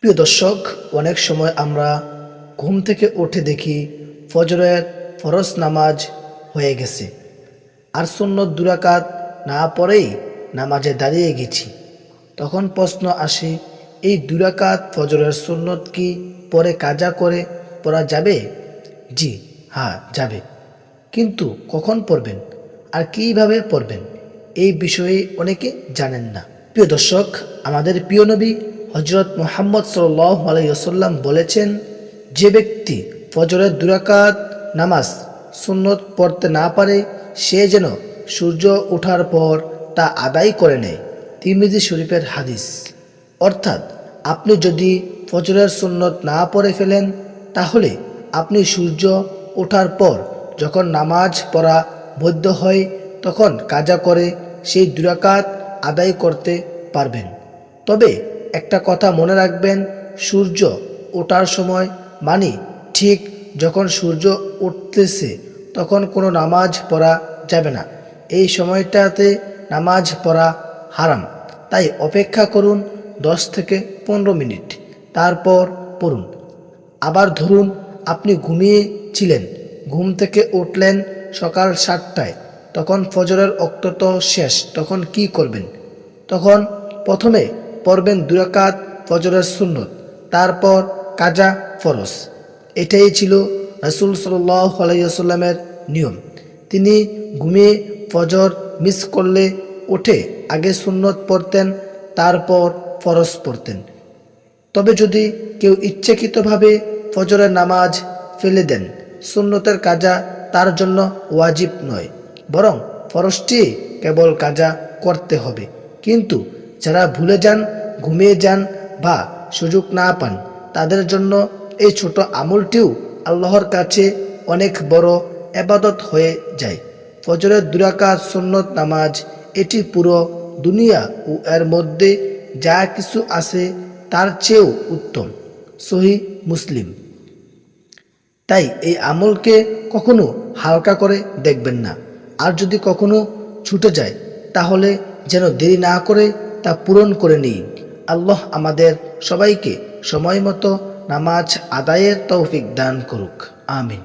প্রিয় দর্শক, অনেক সময় আমরা ঘুম থেকে উঠে দেখি ফজরের ফরজ নামাজ হয়ে গেছে, আর সুন্নত 2 রাকাত না পড়েই নামাজে দাঁড়িয়ে গেছি। তখন প্রশ্ন আসে, এই 2 রাকাত ফজরের সুন্নত কি পরে কাজা করে পড়া যাবে? জি হ্যাঁ, যাবে। কিন্তু কখন পড়বেন আর কিভাবে পড়বেন, এই বিষয়ে অনেকে জানেন না। প্রিয় দর্শক, আমাদের প্রিয় নবী হজরত মুহাম্মদ সাল্লাল্লাহু আলাইহি ওয়াসাল্লাম বলেছেন, যে ব্যক্তি ফজরের 2 রাকাত নামাজ সুন্নত পড়তে না পারে, সে যেন সূর্য ওঠার পর তা আদায় করে নেয়। তিরমিজি শরীফের হাদিস। অর্থাৎ আপনি যদি ফজরের সুন্নত না পড়ে ফেলেন, তাহলে আপনি সূর্য ওঠার পর যখন নামাজ পড়া বৈধ হয়, তখন কাজা করে সেই 2 রাকাত আদায় করতে পারবেন। তবে একটা কথা মনে রাখবেন, সূর্য ওঠার সময় মানে ঠিক যখন সূর্য উঠতেছে তখন কোনো নামাজ পড়া যাবে না। এই সময়টাতে নামাজ পড়া হারাম। তাই অপেক্ষা করুন 10 থেকে 15 মিনিট, তারপর পড়ুন। আবার ধরুন আপনি ঘুমিয়েছিলেন, ঘুম থেকে উঠলেন সকাল 7টায়, তখন ফজরের ওয়াক্ত তো শেষ, তখন কি করবেন? তখন প্রথমে পড়বেন 2 রাকাত ফজরের সুন্নত, তারপর কাজা ফরজ। এটাই ছিল রাসূল সাল্লাল্লাহু আলাইহি ওয়াসাল্লামের নিয়ম। তিনি ঘুমিয়ে ফজর মিস করলে উঠে আগে সুন্নত পড়তেন, তারপর ফরজ পড়তেন। তবে যদি কেউ ইচ্ছাকৃতভাবে ফজরের নামাজ ফেলে দেন, সুন্নতের কাজা তার জন্য ওয়াজিব নয়, বরং ফরজটি কেবল কাজা করতে হবে। কিন্তু যারা ভুলে যান, ঘুমিয়ে যান বা সুযোগ না পান, তাদের জন্য এই ছোট আমলটিও আল্লাহর কাছে অনেক বড় ইবাদত হয়ে যায়। ফজরের 2 রাকাত সুন্নত নামাজ, এটি পুরো দুনিয়া ও এর মধ্যে যা কিছু আছে তার চেয়েও উত্তম। সহিহ মুসলিম। তাই এই আমলকে কখনো হালকা করে দেখবেন না। আর যদি কখনো ছুটে যায়, তাহলে যেন দেরি না করে তা পূরণ করে নিন। আল্লাহ আমাদের সবাইকে সময় মতো নামাজ আদায়ের তৌফিক দান করুক। আমিন।